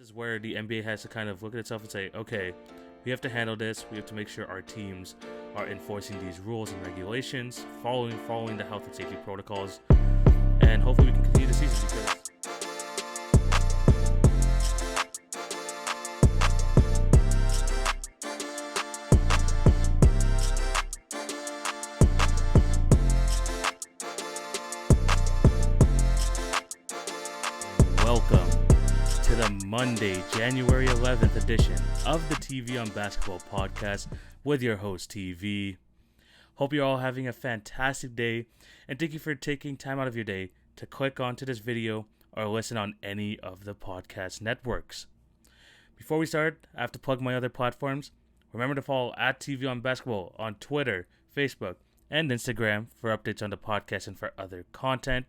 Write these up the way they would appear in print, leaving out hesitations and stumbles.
is where the NBA has to kind of look at itself and say, okay, we have to handle this. We have to make sure our teams are enforcing these rules and regulations, following the health and safety protocols, and hopefully we can continue the season because welcome to the Monday, January 11th edition of the TV on Basketball podcast with your host, TV. Hope you're all having a fantastic day, and thank you for taking time out of your day to click onto this video or listen on any of the podcast networks. Before we start, I have to plug my other platforms. Remember to follow at TV on Basketball on Twitter, Facebook, and Instagram for updates on the podcast and for other content.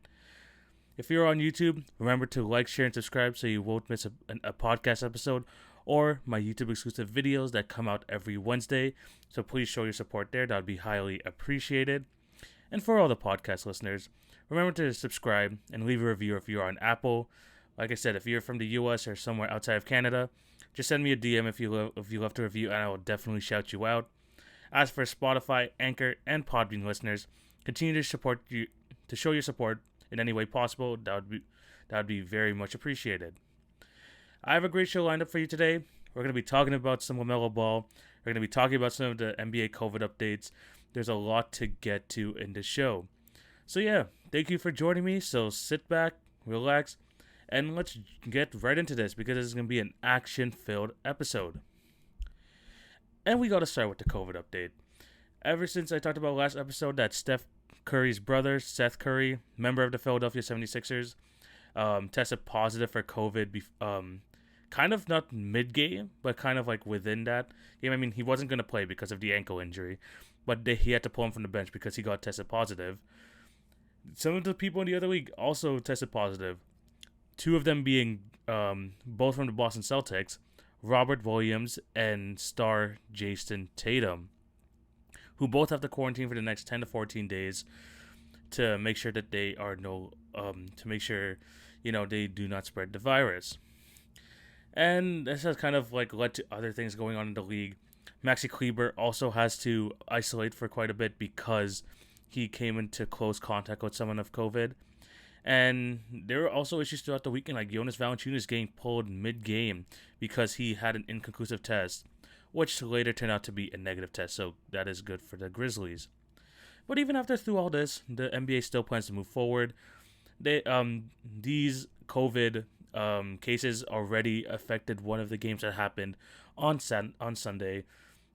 If you're on YouTube, remember to like, share, and subscribe so you won't miss a podcast episode or my YouTube exclusive videos that come out every Wednesday. So please show your support there. That would be highly appreciated. And for all the podcast listeners, remember to subscribe and leave a review if you're on Apple. Like I said, if you're from the US or somewhere outside of Canada, just send me a DM if you left a review and I will definitely shout you out. As for Spotify, Anchor, and Podbean listeners, continue to show your support in any way possible. That would be very much appreciated. I have a great show lined up for you today. We're going to be talking about some LaMelo Ball. We're going to be talking about some of the NBA COVID updates. There's a lot to get to in this show. So yeah, thank you for joining me. So sit back, relax, and let's get right into this because this is going to be an action-filled episode. And we got to start with the COVID update. Ever since I talked about last episode that Steph Curry's brother, Seth Curry, member of the Philadelphia 76ers, tested positive for COVID, kind of not mid-game, but kind of like within that game. I mean, he wasn't going to play because of the ankle injury, but he had to pull him from the bench because he got tested positive. Some of the people in the other league also tested positive, two of them being both from the Boston Celtics, Robert Williams and star Jason Tatum, who both have to quarantine for the next 10 to 14 days to make sure that they are they do not spread the virus. And this has kind of like led to other things going on in the league. Maxi Kleber also has to isolate for quite a bit because he came into close contact with someone of COVID. And there were also issues throughout the weekend, like Jonas Valanciunas getting pulled mid-game because he had an inconclusive test, which later turned out to be a negative test, so that is good for the Grizzlies. But even through all this, the NBA still plans to move forward. These COVID cases already affected one of the games that happened on Sunday,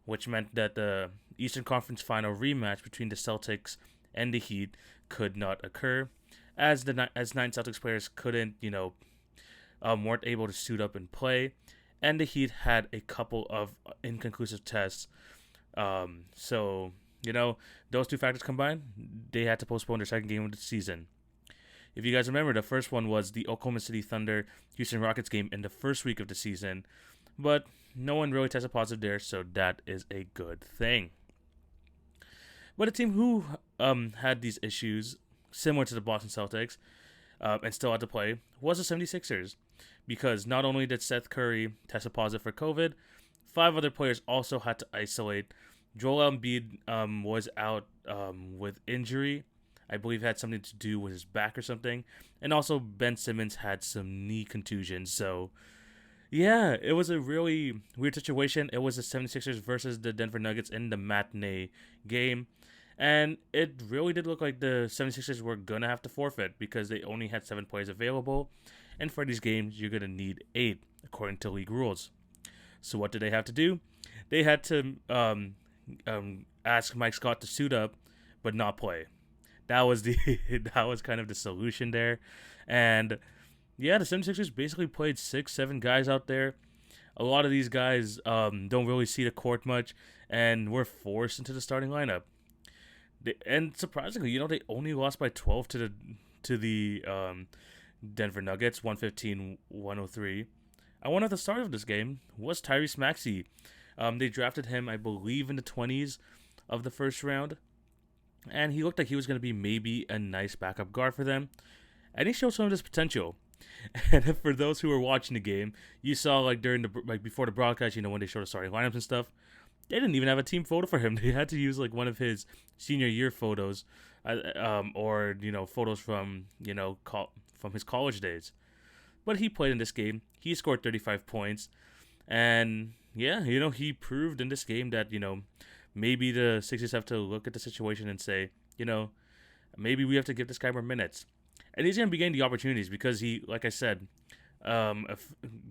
which meant that the Eastern Conference Final rematch between the Celtics and the Heat could not occur, as nine Celtics players weren't able to suit up and play. And the Heat had a couple of inconclusive tests. So, those two factors combined, they had to postpone their second game of the season. If you guys remember, the first one was the Oklahoma City Thunder Houston Rockets game in the first week of the season. But no one really tested positive there, so that is a good thing. But a team who had these issues, similar to the Boston Celtics, and still had to play, was the 76ers. Because not only did Seth Curry test positive for COVID, 5 other players also had to isolate. Joel Embiid was out with injury. I believe it had something to do with his back or something. And also Ben Simmons had some knee contusions. So, yeah, it was a really weird situation. It was the 76ers versus the Denver Nuggets in the matinee game. And it really did look like the 76ers were going to have to forfeit because they only had 7 players available. And for these games, you're going to need 8, according to league rules. So what did they have to do? They had to ask Mike Scott to suit up, but not play. That was kind of the solution there. And yeah, the 76ers basically played 6-7 guys out there. A lot of these guys don't really see the court much and were forced into the starting lineup. And surprisingly, they only lost by 12 to the Denver Nuggets, 115-103. And one at the start of this game was Tyrese Maxey. They drafted him, I believe, in the 20s of the first round. And he looked like he was going to be maybe a nice backup guard for them. And he showed some of his potential. And for those who were watching the game, you saw like during the before the broadcast, when they showed the starting lineups and stuff, they didn't even have a team photo for him. They had to use like one of his senior year photos, or photos from from his college days. But he played in this game. He scored 35 points, and yeah, he proved in this game that maybe the Sixers have to look at the situation and say, maybe we have to give this guy more minutes. And he's going to be getting the opportunities because he, like I said,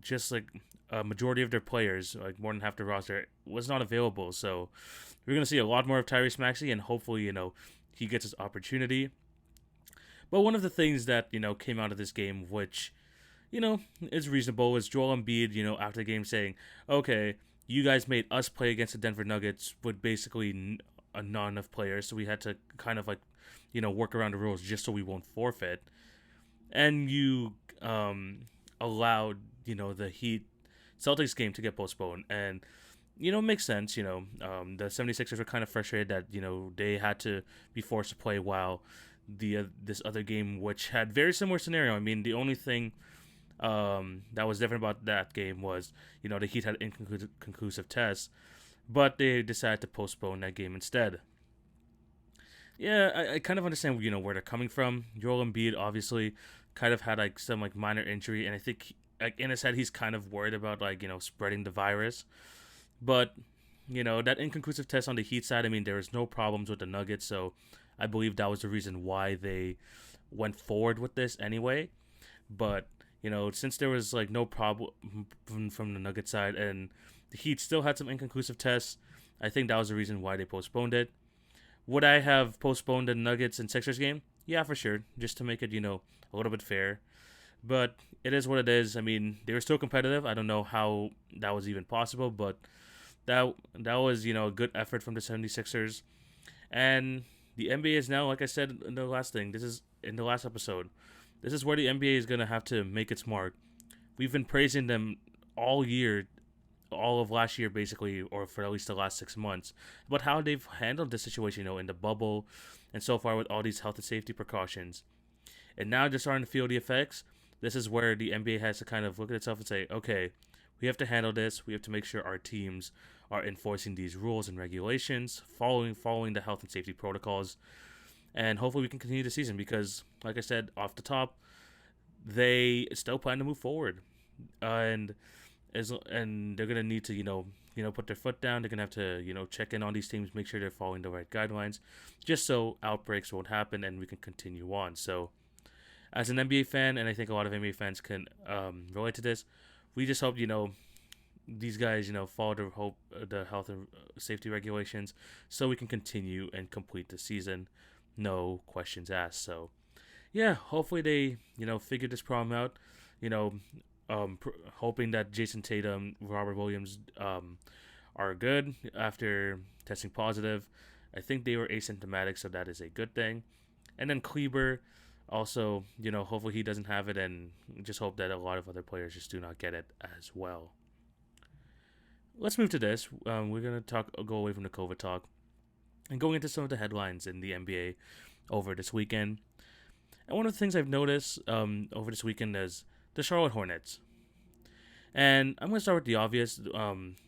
just like a majority of their players, like more than half the roster, was not available. So we're going to see a lot more of Tyrese Maxey, and hopefully, he gets his opportunity. But one of the things that, came out of this game, which, is reasonable, is Joel Embiid, after the game saying, okay, you guys made us play against the Denver Nuggets with basically a non of players, so we had to kind of like, work around the rules just so we won't forfeit. And you allowed, the Heat Celtics game to get postponed. And, it makes sense, the 76ers were kind of frustrated that, they had to be forced to play while this other game, which had very similar scenario. I mean, the only thing that was different about that game was, the Heat had inconclusive tests, but they decided to postpone that game instead. Yeah, I kind of understand, where they're coming from. Joel Embiid obviously kind of had like some like minor injury, and I think like in his head he's kind of worried about like spreading the virus. But that inconclusive test on the Heat side, I mean, there was no problems with the Nuggets, so I believe that was the reason why they went forward with this anyway. But since there was like no problem from the Nuggets side, and the Heat still had some inconclusive tests, I think that was the reason why they postponed it. Would I have postponed the Nuggets and Sixers game? Yeah, for sure, just to make it, a little bit fair. But it is what it is. I mean, they were still competitive. I don't know how that was even possible, but that was, a good effort from the 76ers. And the NBA is now, like I said in the last thing, this is in the last episode, this is where the NBA is going to have to make its mark. We've been praising them all year, all of last year basically, or for at least the last 6 months, about how they've handled this situation, in the bubble and so far with all these health and safety precautions. And now they're starting to feel the effects. This is where the NBA has to kind of look at itself and say, okay, we have to handle this. We have to make sure our teams are enforcing these rules and regulations, following the health and safety protocols. And hopefully we can continue the season because, like I said, off the top, they still plan to move forward. And they're going to need to, put their foot down. They're going to have to, check in on these teams, make sure they're following the right guidelines, just so outbreaks won't happen and we can continue on. So as an NBA fan, and I think a lot of NBA fans can relate to this, we just hope, these guys, follow the health and safety regulations so we can continue and complete the season. No questions asked. So, yeah, hopefully they, figure this problem out. Hoping that Jason Tatum, Robert Williams are good after testing positive. I think they were asymptomatic, so that is a good thing. And then Kleber, also, hopefully he doesn't have it, and just hope that a lot of other players just do not get it as well. Let's move to this. We're going to go away from the COVID talk and going into some of the headlines in the NBA over this weekend. And one of the things I've noticed over this weekend is the Charlotte Hornets. And I'm going to start with the obvious.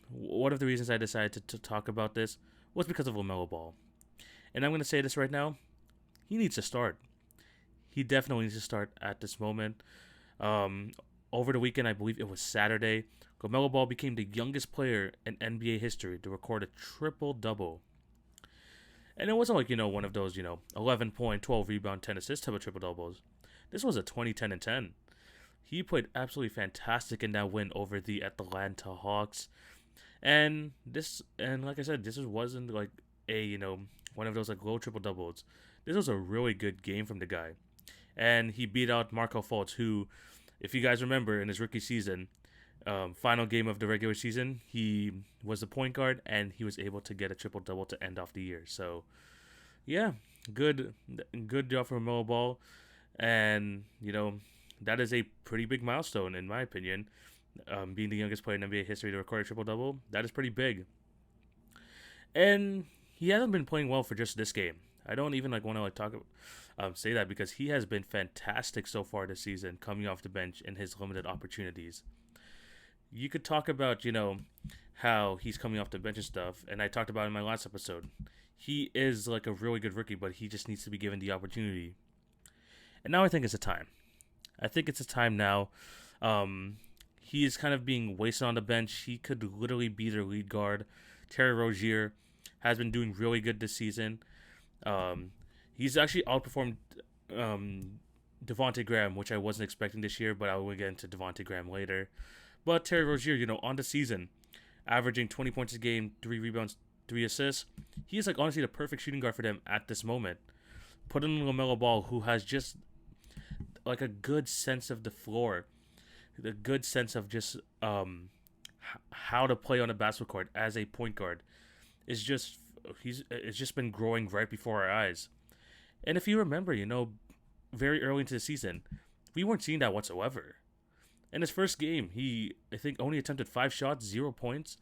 One of the reasons I decided to talk about this was because of LaMelo Ball. And I'm going to say this right now. He needs to start. He definitely needs to start at this moment. Over the weekend, I believe it was Saturday, LaMelo Ball became the youngest player in NBA history to record a triple-double. And it wasn't like, one of those, 11 point, 12 rebound, 10 assist type of triple-doubles. This was a 20, 10, and 10. He played absolutely fantastic in that win over the Atlanta Hawks. And like I said, this wasn't like a, one of those like low triple-doubles. This was a really good game from the guy. And he beat out Markelle Fultz, who, if you guys remember, in his rookie season, final game of the regular season, he was the point guard, and he was able to get a triple-double to end off the year. So, yeah, good job for LaMelo Ball. And, that is a pretty big milestone, in my opinion. Being the youngest player in NBA history to record a triple-double, that is pretty big. And he hasn't been playing well for just this game. I don't even want to say that because he has been fantastic so far this season, coming off the bench in his limited opportunities. You could talk about how he's coming off the bench and stuff, and I talked about it in my last episode. He is like a really good rookie, but he just needs to be given the opportunity. And now I think it's a time. I think it's a time now. He is kind of being wasted on the bench. He could literally be their lead guard. Terry Rozier has been doing really good this season. He's actually outperformed Devontae Graham, which I wasn't expecting this year, but I will get into Devontae Graham later. But Terry Rozier, on the season, averaging 20 points a game, 3 rebounds, 3 assists. He is honestly the perfect shooting guard for them at this moment. Put in LaMelo Ball, who has just a good sense of the floor, a good sense of just how to play on a basketball court as a point guard. It's just been growing right before our eyes. And if you remember, very early into the season, we weren't seeing that whatsoever. In his first game, he, I think, only attempted 5 shots, 0 points.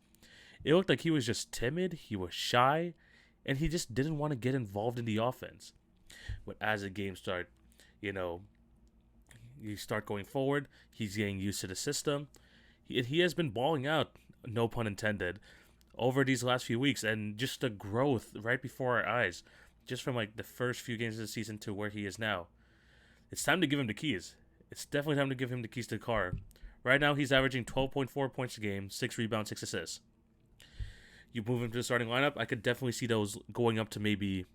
It looked like he was just timid, he was shy, and he just didn't want to get involved in the offense. But as the game started, you start going forward, he's getting used to the system. He has been balling out, no pun intended, over these last few weeks, and just the growth right before our eyes, just from the first few games of the season to where he is now. It's time to give him the keys. It's definitely time to give him the keys to the car. Right now, he's averaging 12.4 points a game, 6 rebounds, 6 assists. You move him to the starting lineup, I could definitely see those going up to maybe,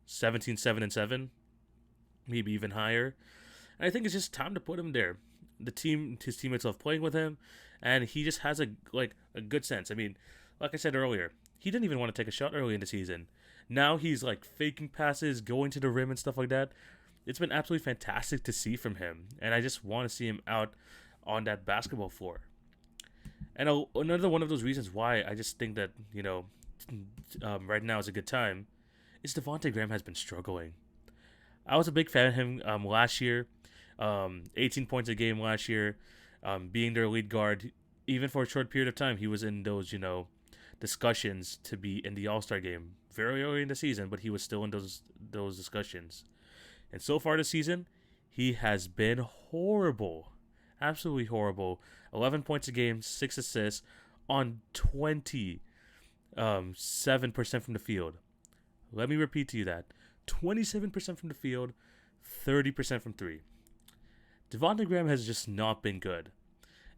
17, 7, and 7, maybe even higher. And I think it's just time to put him there. His teammates love playing with him, and he just has a good sense. I mean, like I said earlier, he didn't even want to take a shot early in the season. Now he's faking passes, going to the rim and stuff like that. It's been absolutely fantastic to see from him, and I just want to see him out on that basketball floor. And another one of those reasons why I just think that, right now is a good time is Devontae Graham has been struggling. I was a big fan of him last year, 18 points a game last year, being their lead guard. Even for a short period of time, he was in those, discussions to be in the All-Star game very early in the season, but he was still in those discussions. And so far this season, he has been horrible. Absolutely horrible. 11 points a game, 6 assists on 27% from the field. Let me repeat to you that. 27% from the field, 30% from 3. Devontae Graham has just not been good.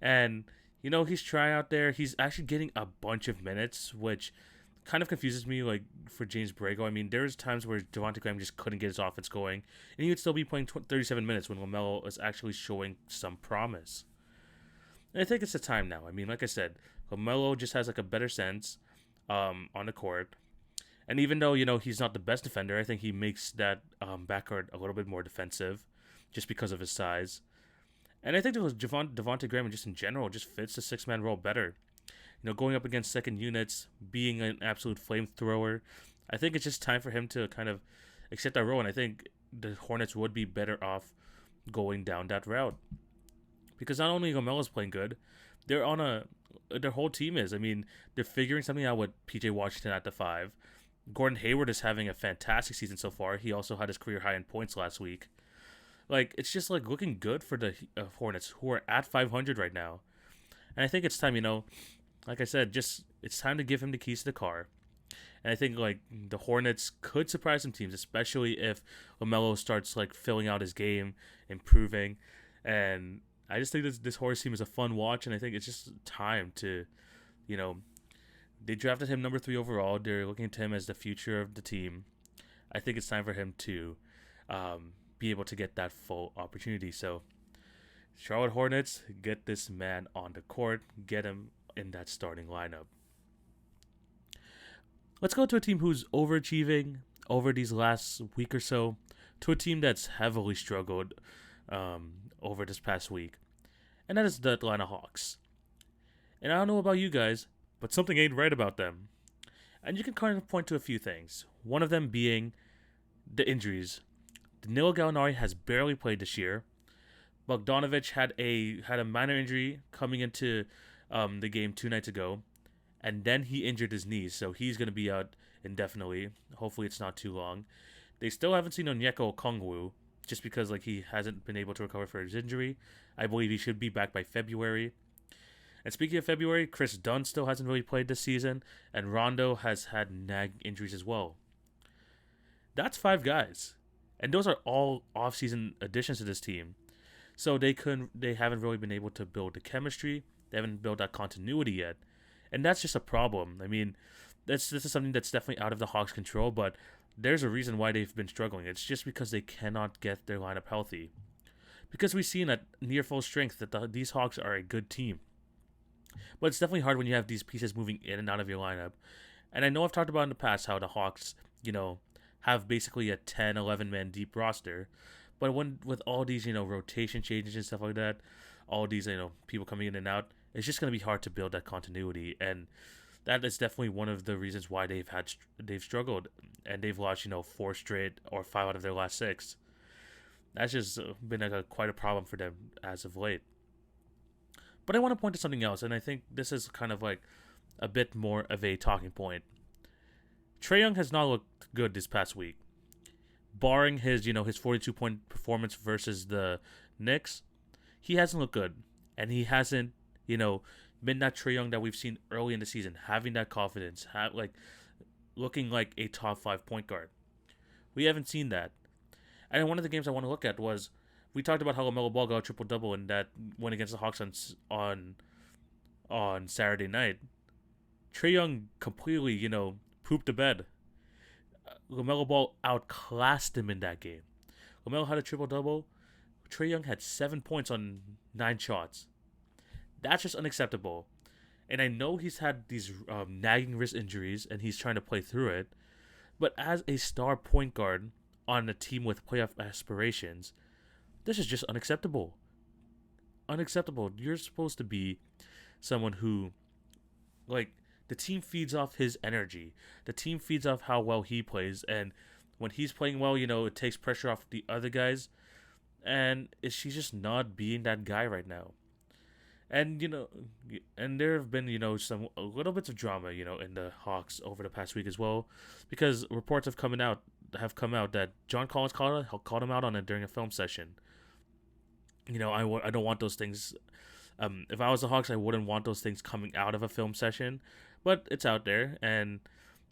And, he's trying out there. He's actually getting a bunch of minutes, which kind of confuses me, for James Borrego. I mean, there's times where Devontae Graham just couldn't get his offense going, and he would still be playing 37 minutes when LaMelo is actually showing some promise. And I think it's the time now. I mean, like I said, LaMelo just has a better sense on the court. And even though, he's not the best defender, I think he makes that backcourt a little bit more defensive just because of his size. And I think Devontae Graham, just in general, just fits the six-man role better. Going up against second units, being an absolute flamethrower, I think it's just time for him to kind of accept that role. And I think the Hornets would be better off going down that route. Because not only LaMelo's playing good, their whole team is. I mean, they're figuring something out with PJ Washington at the 5. Gordon Hayward is having a fantastic season so far. He also had his career high in points last week. It's just looking good for the Hornets, who are at 500 right now. And I think it's time, like I said, it's time to give him the keys to the car. And I think the Hornets could surprise some teams, especially if LaMelo starts filling out his game, improving. And I just think this Hornets team is a fun watch, and I think it's just time to, they drafted him number 3 overall. They're looking to him as the future of the team. I think it's time for him to be able to get that full opportunity. So, Charlotte Hornets, get this man on the court, get him in that starting lineup. Let's go to a team who's overachieving over these last week or so, to a team that's heavily struggled over this past week, and that is the Atlanta Hawks. And I don't know about you guys, but something ain't right about them. And you can kind of point to a few things. One of them being the injuries. Danilo Gallinari has barely played this year. Bogdanovic had a minor injury coming into the game 2 nights ago, and then he injured his knees, so he's going to be out indefinitely. Hopefully, it's not too long. They still haven't seen Onyeka Okongwu, just because like he hasn't been able to recover for his injury. I believe he should be back by February. And speaking of February, Chris Dunn still hasn't really played this season, and Rondo has had nagging injuries as well. That's 5 guys, and those are all off-season additions to this team. So they haven't really been able to build the chemistry. They haven't built that continuity yet, and that's just a problem. I mean, this is something that's definitely out of the Hawks' control, but there's a reason why they've been struggling. It's just because they cannot get their lineup healthy. Because we've seen at near full strength that these Hawks are a good team. But it's definitely hard when you have these pieces moving in and out of your lineup. And I know I've talked about in the past how the Hawks, have basically a 10, 11 man deep roster. But when with all these, rotation changes and stuff like that, all these, people coming in and out, it's just going to be hard to build that continuity. And that is definitely one of the reasons why they've struggled and they've lost, 4 straight or 5 out of their last 6. That's just been quite a problem for them as of late. But I want to point to something else, and I think this is kind of like a bit more of a talking point. Trae Young has not looked good this past week. Barring his 42-point performance versus the Knicks, he hasn't looked good. And he hasn't, been that Trae Young that we've seen early in the season, having that confidence, looking like a top 5 point guard. We haven't seen that. And one of the games I want to look at was, we talked about how LaMelo Ball got a triple-double in that win against the Hawks on Saturday night. Trae Young completely, pooped the bed. LaMelo Ball outclassed him in that game. LaMelo had a triple-double. Trae Young had 7 points on 9 shots. That's just unacceptable. And I know he's had these nagging wrist injuries, and he's trying to play through it. But as a star point guard on a team with playoff aspirations, this is just unacceptable. Unacceptable. You're supposed to be someone who, the team feeds off his energy. The team feeds off how well he plays. And when he's playing well, it takes pressure off the other guys. And she's just not being that guy right now. And, and there have been, some a little bits of drama, in the Hawks over the past week as well. Because reports have come out that John Collins called him out on it during a film session. I don't want those things. If I was the Hawks, I wouldn't want those things coming out of a film session. But it's out there. And,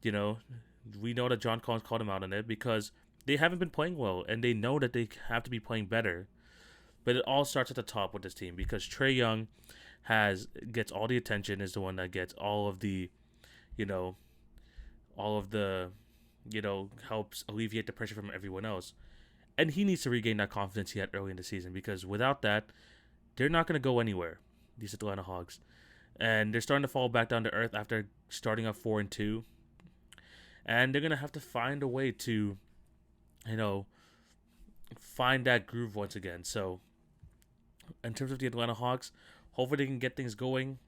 we know that John Collins called him out on it because they haven't been playing well. And they know that they have to be playing better. But it all starts at the top with this team because Trae Young gets all the attention, is the one that gets all of the, helps alleviate the pressure from everyone else. And he needs to regain that confidence he had early in the season because without that, they're not going to go anywhere, these Atlanta Hawks. And they're starting to fall back down to earth after starting off 4-2. And they're going to have to find a way to, find that groove once again. So, in terms of the Atlanta Hawks, hopefully they can get things going.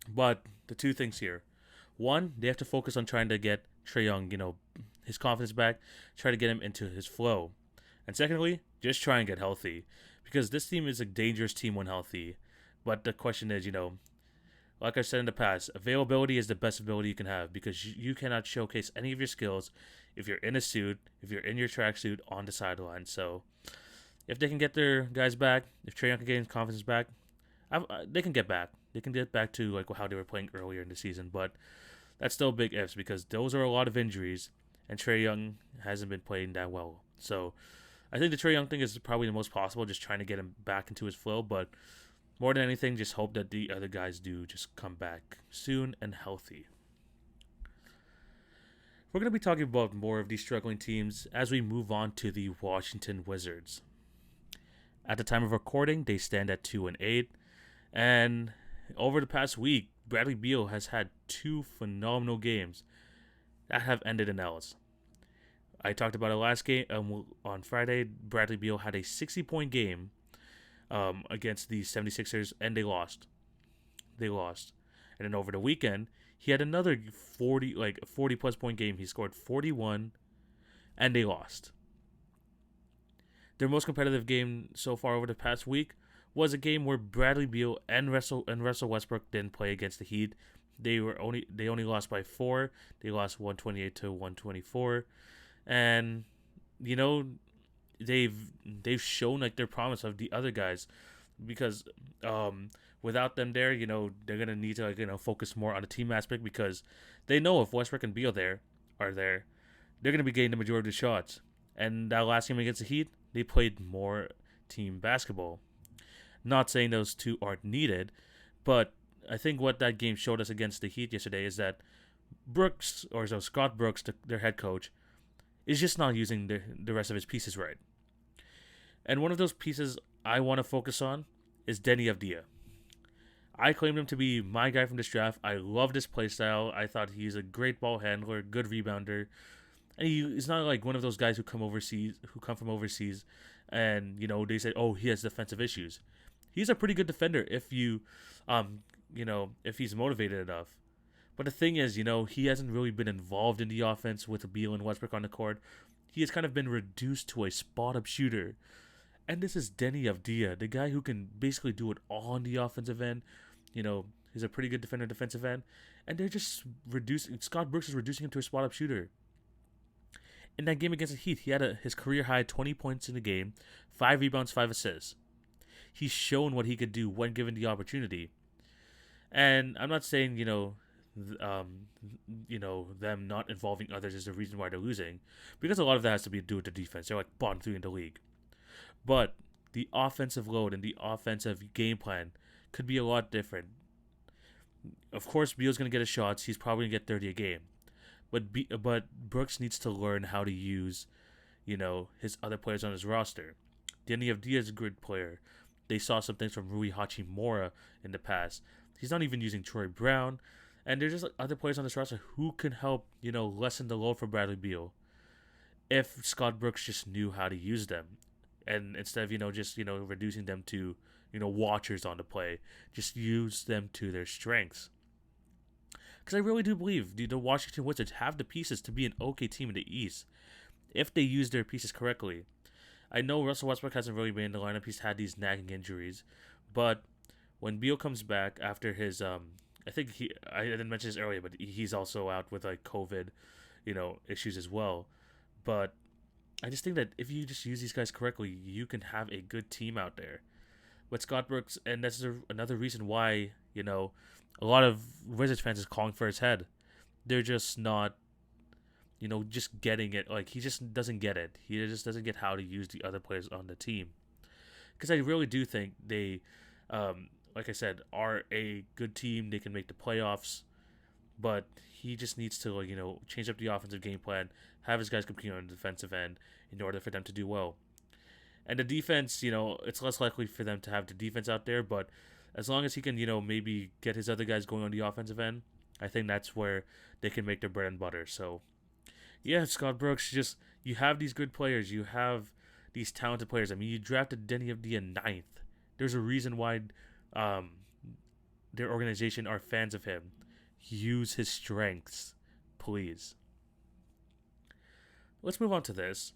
But the 2 things here. 1, they have to focus on trying to get Trae Young, his confidence back, try to get him into his flow. And secondly, just try and get healthy. Because this team is a dangerous team when healthy. But the question is, like I said in the past, availability is the best ability you can have. Because you cannot showcase any of your skills if you're in a suit, if you're in your tracksuit on the sideline. So, if they can get their guys back, if Trae Young can get his confidence back, they can get back. They can get back to how they were playing earlier in the season. But that's still big ifs because those are a lot of injuries, and Trae Young hasn't been playing that well. So I think the Trae Young thing is probably the most possible, just trying to get him back into his flow. But more than anything, just hope that the other guys do just come back soon and healthy. We're going to be talking about more of these struggling teams as we move on to the Washington Wizards. At the time of recording, they stand at 2-8, and over the past week, Bradley Beal has had 2 phenomenal games that have ended in L's. I talked about it last game on Friday. Bradley Beal had a 60-point game against the 76ers, and they lost. And then over the weekend, he had another 40-plus point game. He scored 41, and they lost. Their most competitive game so far over the past week was a game where Bradley Beal and Russell Westbrook didn't play against the Heat. They only lost by 4. They lost 128 to 124, and you know they've shown like their promise of the other guys because without them there, they're gonna need to focus more on the team aspect because they know if Westbrook and Beal are there, they're gonna be getting the majority of the shots. And that last game against the Heat, they played more team basketball. Not saying those two aren't needed, but I think what that game showed us against the Heat yesterday is that Scott Brooks, their head coach, is just not using the rest of his pieces right. And one of those pieces I want to focus on is Denny Avdia. I claimed him to be my guy from this draft. I loved his playstyle. I thought he's a great ball handler, good rebounder, and he's not like one of those guys who come from overseas, and they say, oh, he has defensive issues. He's a pretty good defender if he's motivated enough. But the thing is, he hasn't really been involved in the offense with Beal and Westbrook on the court. He has kind of been reduced to a spot-up shooter. And this is Denny Avdia, the guy who can basically do it all on the offensive end. He's a pretty good defender, defensive end. And they're just Scott Brooks is reducing him to a spot-up shooter. In that game against the Heat, he had his career-high 20 points in the game, 5 rebounds, 5 assists. He's shown what he could do when given the opportunity. And I'm not saying, them not involving others is the reason why they're losing, because a lot of that has to be to do with the defense. They're like bottom 3 in the league. But the offensive load and the offensive game plan could be a lot different. Of course, Beal's going to get his shots. He's probably going to get 30 a game. But Brooks needs to learn how to use, his other players on his roster. Denny Avdia is a good player. They saw some things from Rui Hachimura in the past. He's not even using Troy Brown. And there's just like other players on this roster who can help, lessen the load for Bradley Beal. If Scott Brooks just knew how to use them. And instead of, just, reducing them to, watchers on the play, just use them to their strengths. Because I really do believe the Washington Wizards have the pieces to be an okay team in the East if they use their pieces correctly. I know Russell Westbrook hasn't really been in the lineup. He's had these nagging injuries. But when Beal comes back after his, I didn't mention this earlier, but he's also out with like COVID, issues as well. But I just think that if you just use these guys correctly, you can have a good team out there. But Scott Brooks, and that's another reason why, a lot of Wizards fans is calling for his head. They're just not, just getting it. Like, he just doesn't get it. He just doesn't get how to use the other players on the team. Because I really do think they, like I said, are a good team. They can make the playoffs. But he just needs to, change up the offensive game plan, have his guys compete on the defensive end in order for them to do well. And the defense, it's less likely for them to have the defense out there, but as long as he can, maybe get his other guys going on the offensive end, I think that's where they can make their bread and butter. So, yeah, Scott Brooks, you have these good players. You have these talented players. I mean, you drafted Denny Avdia 9th. There's a reason why their organization are fans of him. Use his strengths, please. Let's move on to this.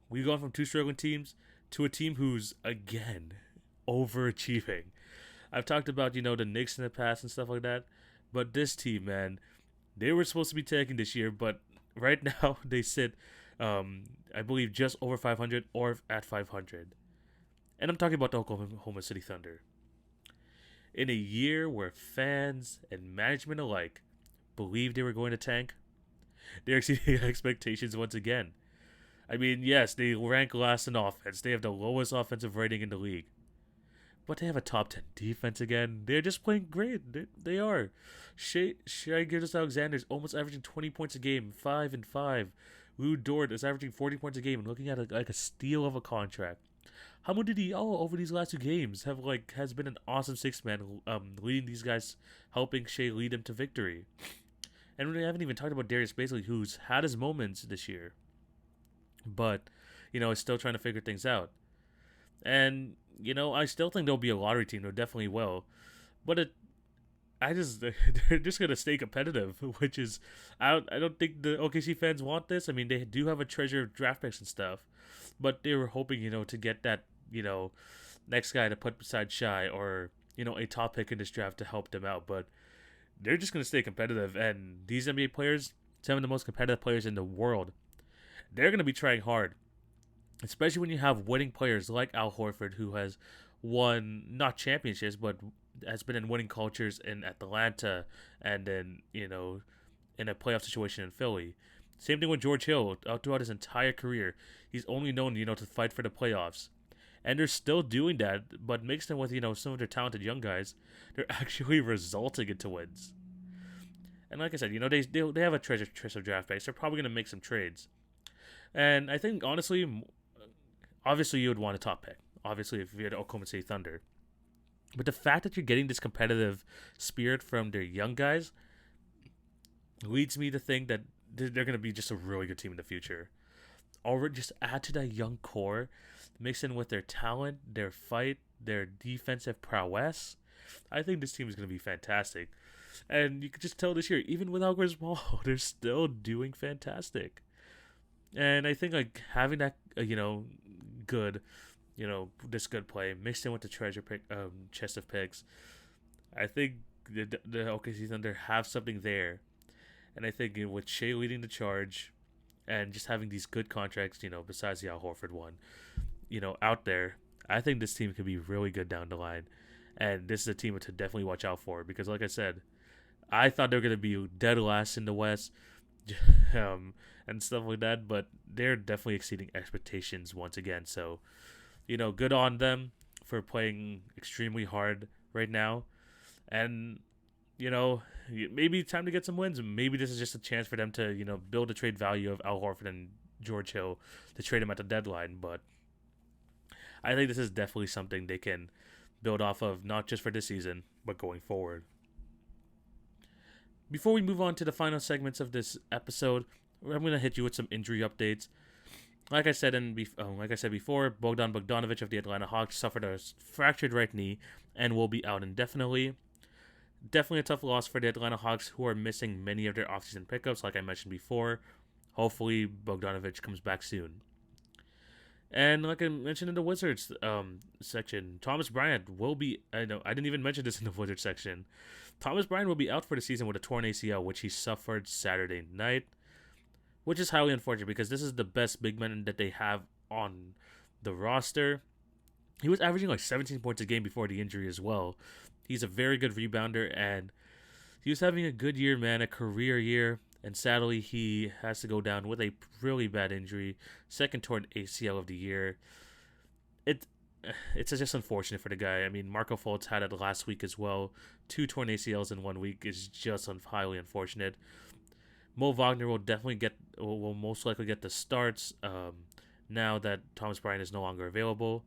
We've gone from 2 struggling teams to a team who's, again, overachieving. I've talked about, the Knicks in the past and stuff like that. But this team, man, they were supposed to be tanking this year, but right now they sit, I believe, just over 500 or at 500. And I'm talking about the Oklahoma City Thunder. In a year where fans and management alike believed they were going to tank, they're exceeding expectations once again. I mean, yes, they rank last in offense. They have the lowest offensive rating in the league. But they have a top 10 defense again. They're just playing great. They are. Shai Gilgeous-Alexander is almost averaging 20 points a game, 5 and 5. Lou Dort is averaging 40 points a game and looking at a steal of a contract. Hamidou Diallo over these last 2 games has been an awesome 6-man, leading these guys, helping Shai lead them to victory. And we haven't even talked about Darius Bazley, who's had his moments this year, but is still trying to figure things out. And I still think there'll be a lottery team. There definitely will, but they're just gonna stay competitive, which is I don't think the OKC fans want this. I mean, they do have a treasure of draft picks and stuff, but they were hoping to get that next guy to put beside Shai, or a top pick in this draft to help them out, but they're just going to stay competitive. And these NBA players, some of the most competitive players in the world, they're going to be trying hard, especially when you have winning players like Al Horford, who has won not championships, but has been in winning cultures in Atlanta and then, in a playoff situation in Philly. Same thing with George Hill. Throughout his entire career, he's only known, to fight for the playoffs. And they're still doing that, but mixed in with, some of their talented young guys, they're actually resulting into wins. And like I said, they have a treasure chest of draft picks. They're probably going to make some trades. And I think, honestly, obviously you would want a top pick. Obviously, if you had Oklahoma City Thunder. But the fact that you're getting this competitive spirit from their young guys leads me to think that they're going to be just a really good team in the future. Or just add to that young core, mix in with their talent, their fight, their defensive prowess. I think this team is going to be fantastic. And you can just tell this year, even without Chris Paul, they're still doing fantastic. And I think having that, good, this good play mixed in with the treasure pick, chest of picks, I think the OKC Thunder have something there. And I think with Shea leading the charge and just having these good contracts, besides the Al Horford one, out there, I think this team could be really good down the line. And this is a team to definitely watch out for because, like I said, I thought they were going to be dead last in the West and stuff like that, but they're definitely exceeding expectations once again. So, good on them for playing extremely hard right now. And, maybe time to get some wins. Maybe this is just a chance for them to, build the trade value of Al Horford and George Hill to trade him at the deadline. But I think this is definitely something they can build off of, not just for this season, but going forward. Before we move on to the final segments of this episode, I'm going to hit you with some injury updates. Like I said before, Bogdan Bogdanovic of the Atlanta Hawks suffered a fractured right knee and will be out indefinitely. Definitely a tough loss for the Atlanta Hawks, who are missing many of their offseason pickups, like I mentioned before. Hopefully, Bogdanovic comes back soon. And like I mentioned in the Wizards section, Thomas Bryant will be... I didn't even mention this in the Wizards section. Thomas Bryant will be out for the season with a torn ACL, which he suffered Saturday night, which is highly unfortunate because this is the best big man that they have on the roster. He was averaging 17 points a game before the injury as well. He's a very good rebounder, and he was having a good year, man, a career year. And sadly, he has to go down with a really bad injury, second torn ACL of the year. It's just unfortunate for the guy. I mean, Marco Fultz had it last week as well. 2 torn ACLs in 1 week is just highly unfortunate. Mo Wagner will most likely get the starts now that Thomas Bryant is no longer available.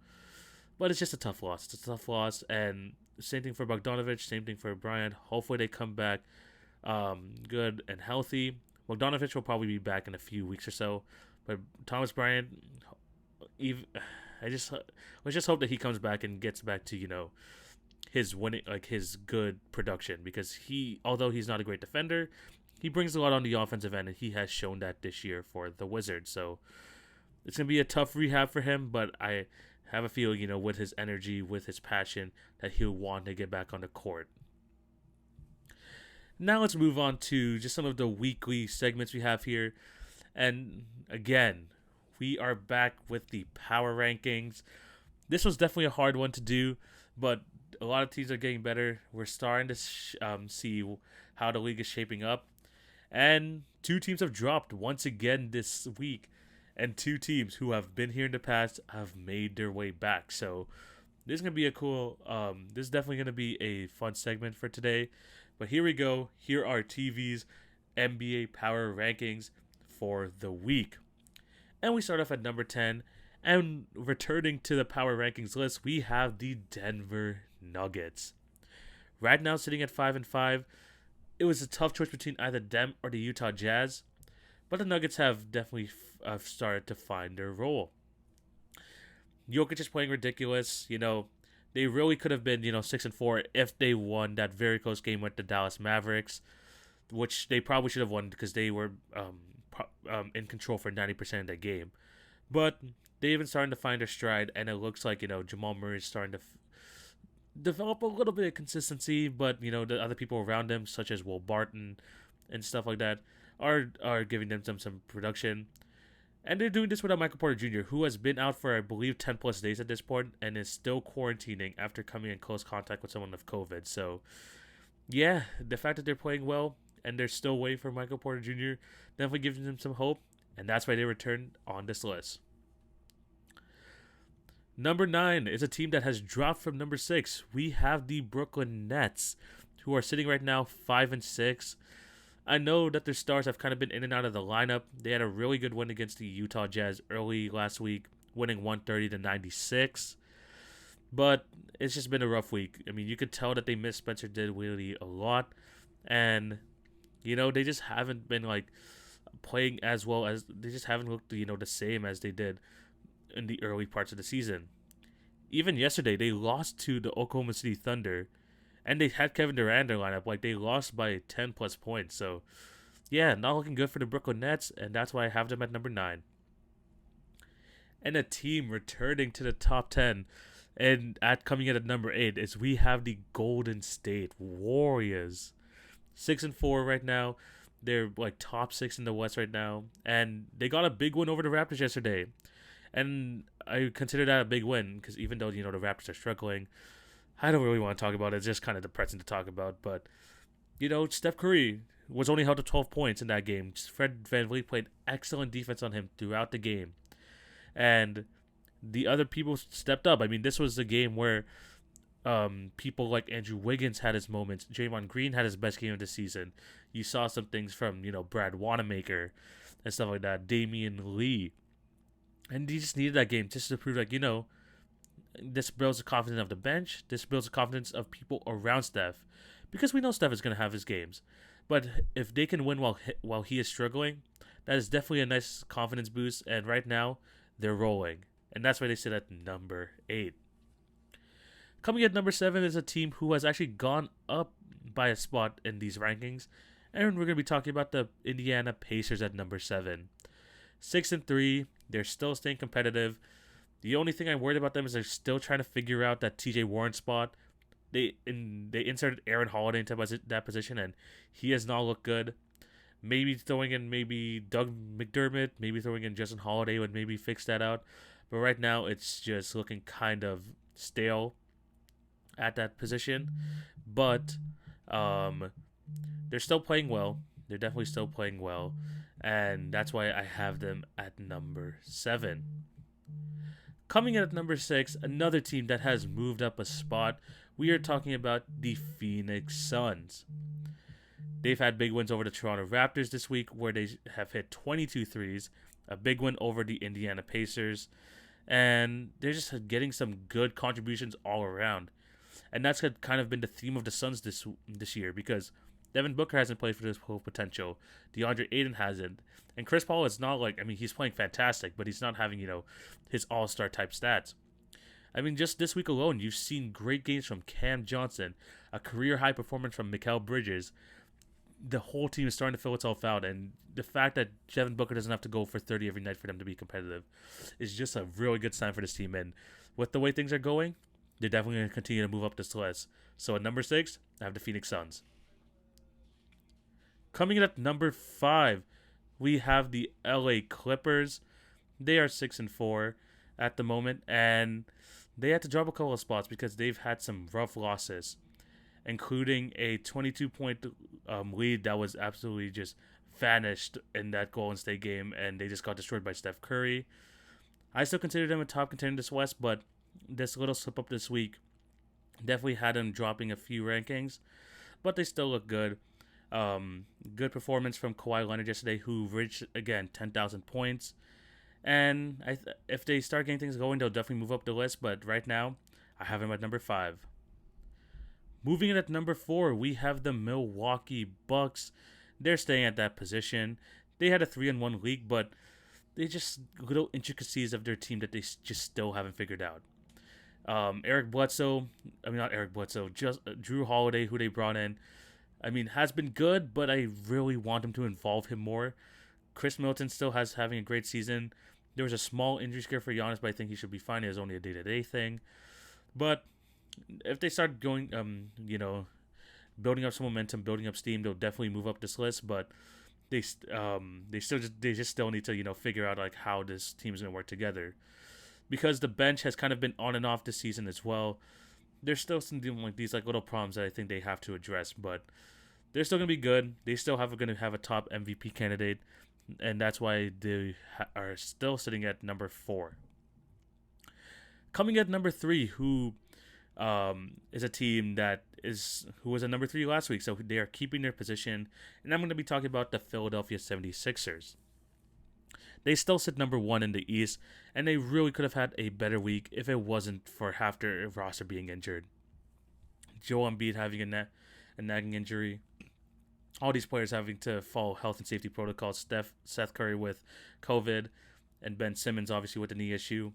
But it's just a tough loss. It's a tough loss, and same thing for Bogdanovic, same thing for Bryant. Hopefully they come back good and healthy. Bogdanovic will probably be back in a few weeks or so, but Thomas Bryant, let's just hope that he comes back and gets back to his winning, his good production, because although he's not a great defender, he brings a lot on the offensive end, and he has shown that this year for the Wizards. So it's gonna be a tough rehab for him, but I have a feeling, with his energy, with his passion, that he'll want to get back on the court. Now let's move on to just some of the weekly segments we have here. And again, we are back with the power rankings. This was definitely a hard one to do, but a lot of teams are getting better. We're starting to see how the league is shaping up. And 2 teams have dropped once again this week. And 2 teams who have been here in the past have made their way back. So this is going to be this is definitely going to be a fun segment for today. But here we go. Here are TV's NBA Power Rankings for the week. And we start off at number 10. And returning to the Power Rankings list, we have the Denver Nuggets. Right now sitting at 5-5. It was a tough choice between either them or the Utah Jazz. But the Nuggets have definitely started to find their role. Jokic is playing ridiculous. They really could have been, 6-4 if they won that very close game with the Dallas Mavericks, which they probably should have won because they were in control for 90% of that game. But they've been starting to find their stride, and it looks like, Jamal Murray is starting to develop a little bit of consistency, but the other people around him, such as Will Barton and stuff like that, are giving them some production. And they're doing this without Michael Porter Jr., who has been out for, I believe, 10 plus days at this point and is still quarantining after coming in close contact with someone with COVID. So, yeah, the fact that they're playing well and they're still waiting for Michael Porter Jr. definitely gives them some hope, and that's why they return on this list. Number 9 is a team that has dropped from number 6. We have the Brooklyn Nets, who are sitting right now 5-6. I know that their stars have kind of been in and out of the lineup. They had a really good win against the Utah Jazz early last week, winning 130-96. But it's just been a rough week. I mean, you could tell that they missed Spencer Dinwiddie a lot. And, they just haven't been, playing as well as... They just haven't looked, the same as they did in the early parts of the season. Even yesterday, they lost to the Oklahoma City Thunder. And they had Kevin Durant in their lineup. They lost by 10 plus points. So, yeah, not looking good for the Brooklyn Nets. And that's why I have them at number 9. And a team returning to the top 10 and coming in at number 8 is we have the Golden State Warriors. 6-4 right now. They're top 6 in the West right now. And they got a big win over the Raptors yesterday. And I consider that a big win because even though, the Raptors are struggling, I don't really want to talk about it. It's just kind of depressing to talk about. But, Steph Curry was only held to 12 points in that game. Fred VanVleet played excellent defense on him throughout the game. And the other people stepped up. I mean, this was the game where people like Andrew Wiggins had his moments. Draymond Green had his best game of the season. You saw some things from, Brad Wanamaker and stuff like that. Damian Lee. And he just needed that game just to prove, this builds the confidence of the bench. This builds the confidence of people around Steph. Because we know Steph is going to have his games. But if they can win while he is struggling, that is definitely a nice confidence boost. And right now, they're rolling. And that's why they sit at number 8. Coming at number 7 is a team who has actually gone up by a spot in these rankings. And we're going to be talking about the Indiana Pacers at number 7. 6-3. They're still staying competitive. The only thing I'm worried about them is they're still trying to figure out that TJ Warren spot. They inserted Aaron Holiday into that position, and he has not looked good. Maybe throwing in Doug McDermott, maybe throwing in Justin Holiday would maybe fix that out. But right now, it's just looking kind of stale at that position. But they're still playing well. They're definitely still playing well. And that's why I have them at number 7. Coming in at number 6, another team that has moved up a spot. We are talking about the Phoenix Suns. They've had big wins over the Toronto Raptors this week where they have hit 22 threes. A big win over the Indiana Pacers. And they're just getting some good contributions all around. And that's kind of been the theme of the Suns this year because Devin Booker hasn't played for his full potential. DeAndre Ayton hasn't. And Chris Paul is not he's playing fantastic, but he's not having, his all-star type stats. I mean, just this week alone, you've seen great games from Cam Johnson, a career-high performance from Mikal Bridges. The whole team is starting to fill itself out, and the fact that Devin Booker doesn't have to go for 30 every night for them to be competitive is just a really good sign for this team. And with the way things are going, they're definitely going to continue to move up this list. So at number 6, I have the Phoenix Suns. Coming in at number 5, we have the LA Clippers. They are 6-4 at the moment, and they had to drop a couple of spots because they've had some rough losses, including a 22-point lead that was absolutely just vanished in that Golden State game, and they just got destroyed by Steph Curry. I still consider them a top contender in this West, but this little slip up this week definitely had them dropping a few rankings, but they still look good. Good performance from Kawhi Leonard yesterday, who reached, again, 10,000 points. And if they start getting things going, they'll definitely move up the list. But right now, I have him at number 5. Moving in at number 4, we have the Milwaukee Bucks. They're staying at that position. They had a 3-1 league, but they just little intricacies of their team that they just still haven't figured out. Just Drew Holiday, who they brought in, has been good, but I really want him to involve him more. Chris Middleton still having a great season. There was a small injury scare for Giannis, but I think he should be fine. It was only a day-to-day thing. But if they start going, building up some momentum, building up steam, they'll definitely move up this list. But they just still need to figure out like how this team is going to work together, because the bench has kind of been on and off this season as well. There's still some like these like little problems that I think they have to address, but they're still going to be good. They still going to have a top MVP candidate, and that's why they are still sitting at number 4. Coming at number 3, who is a team who was at number 3 last week, so they are keeping their position, and I'm going to be talking about the Philadelphia 76ers. They still sit number 1 in the East, and they really could have had a better week if it wasn't for half their roster being injured. Joel Embiid having a nagging injury, all these players having to follow health and safety protocols, Seth Curry with COVID, and Ben Simmons obviously with the knee issue.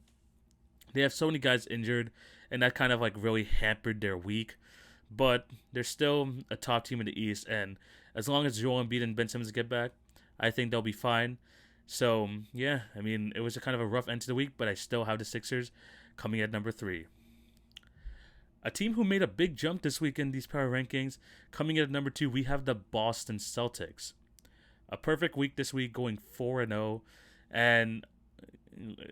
They have so many guys injured, and that kind of like really hampered their week. But they're still a top team in the East, and as long as Joel Embiid and Ben Simmons get back, I think they'll be fine. So, yeah, I mean, it was a kind of a rough end to the week, but I still have the Sixers coming at number 3. A team who made a big jump this week in these power rankings, coming in at number 2, we have the Boston Celtics. A perfect week this week, going 4-0. And,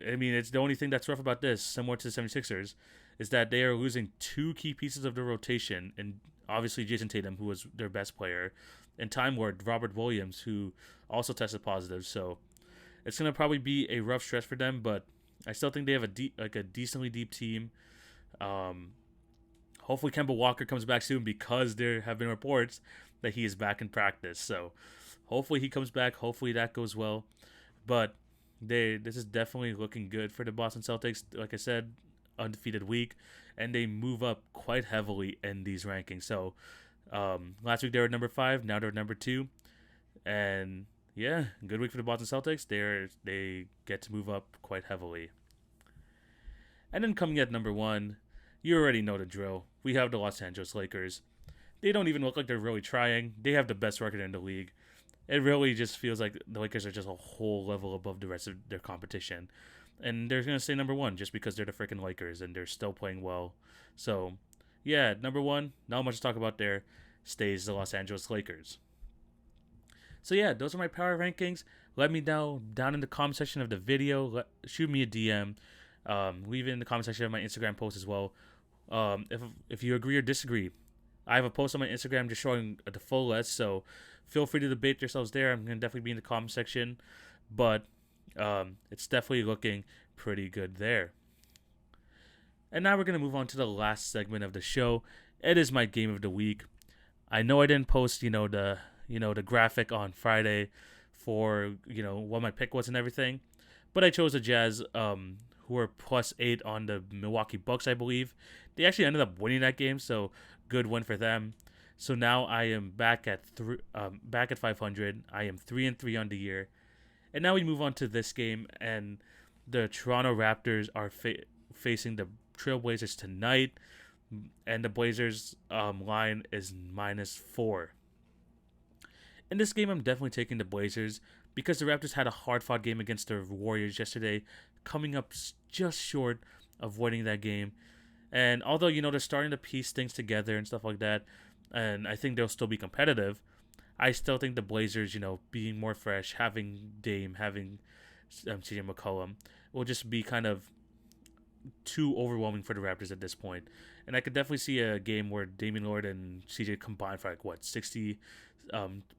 I mean, it's the only thing that's rough about this, similar to the 76ers, is that they are losing 2 key pieces of their rotation. And obviously Jason Tatum, who was their best player, and Time Lord Robert Williams, who also tested positive. So it's going to probably be a rough stretch for them, but I still think they have a decently deep team. Hopefully Kemba Walker comes back soon, because there have been reports that he is back in practice. So hopefully he comes back. Hopefully that goes well. But this is definitely looking good for the Boston Celtics. Like I said, undefeated week, and they move up quite heavily in these rankings. So last week they were number 5. Now they're number 2. And yeah, good week for the Boston Celtics. They get to move up quite heavily. And then coming at number 1, you already know the drill. We have the Los Angeles Lakers. They don't even look like they're really trying. They have the best record in the league. It really just feels like the Lakers are just a whole level above the rest of their competition. And they're going to stay number 1 just because they're the freaking Lakers and they're still playing well. So, yeah, number 1, not much to talk about there, stays the Los Angeles Lakers. So yeah, those are my power rankings. Let me know down in the comment section of the video. Shoot me a DM. Leave it in the comment section of my Instagram post as well. If you agree or disagree, I have a post on my Instagram just showing the full list. So feel free to debate yourselves there. I'm gonna definitely be in the comment section, but it's definitely looking pretty good there. And now we're gonna move on to the last segment of the show. It is my game of the week. I know I didn't post the graphic on Friday for what my pick was and everything, but I chose the Jazz, who were +8 on the Milwaukee Bucks, I believe. They actually ended up winning that game, so good win for them. So now I am back at 500. I am 3-3 on the year, and now we move on to this game, and the Toronto Raptors are facing the Trailblazers tonight, and the Blazers line is -4. In this game, I'm definitely taking the Blazers because the Raptors had a hard-fought game against the Warriors yesterday, coming up just short of winning that game. And although, they're starting to piece things together and stuff like that, and I think they'll still be competitive, I still think the Blazers, being more fresh, having Dame, having CJ McCollum, will just be kind of too overwhelming for the Raptors at this point. And I could definitely see a game where Damian Lillard and CJ combine for 60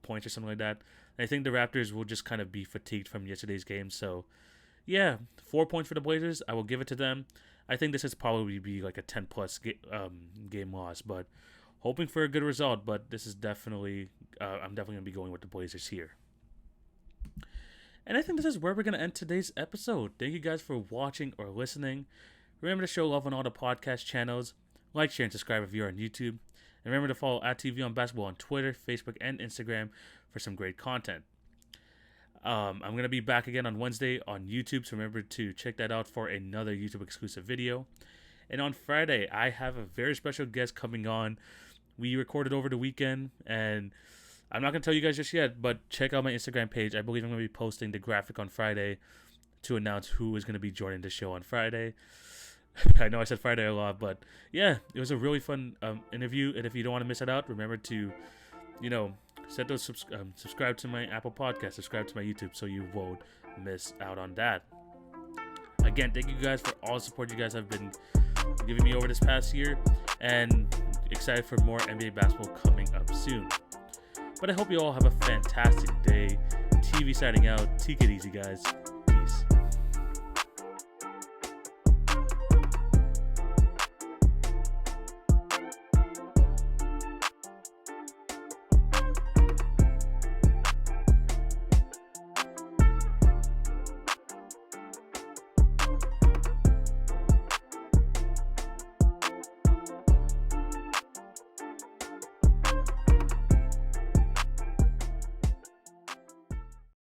points or something like that. And I think the Raptors will just kind of be fatigued from yesterday's game. So, yeah, 4 points for the Blazers. I will give it to them. I think this is probably be like a 10-plus game loss, but hoping for a good result. But this is definitely, I'm definitely going to be going with the Blazers here. And I think this is where we're going to end today's episode. Thank you guys for watching or listening. Remember to show love on all the podcast channels. Like, share, and subscribe if you're on YouTube. And remember to follow @TV on Basketball on Twitter, Facebook, and Instagram for some great content. I'm going to be back again on Wednesday on YouTube, so remember to check that out for another YouTube exclusive video. And on Friday, I have a very special guest coming on. We recorded over the weekend, and I'm not going to tell you guys just yet, but check out my Instagram page. I believe I'm going to be posting the graphic on Friday to announce who is going to be joining the show on Friday. I know I said Friday a lot, but yeah, it was a really fun interview. And if you don't want to miss it out, remember to, set those subscribe to my Apple Podcast, subscribe to my YouTube, so you won't miss out on that. Again, thank you guys for all the support you guys have been giving me over this past year, and excited for more NBA basketball coming up soon. But I hope you all have a fantastic day. TV signing out. Take it easy, guys.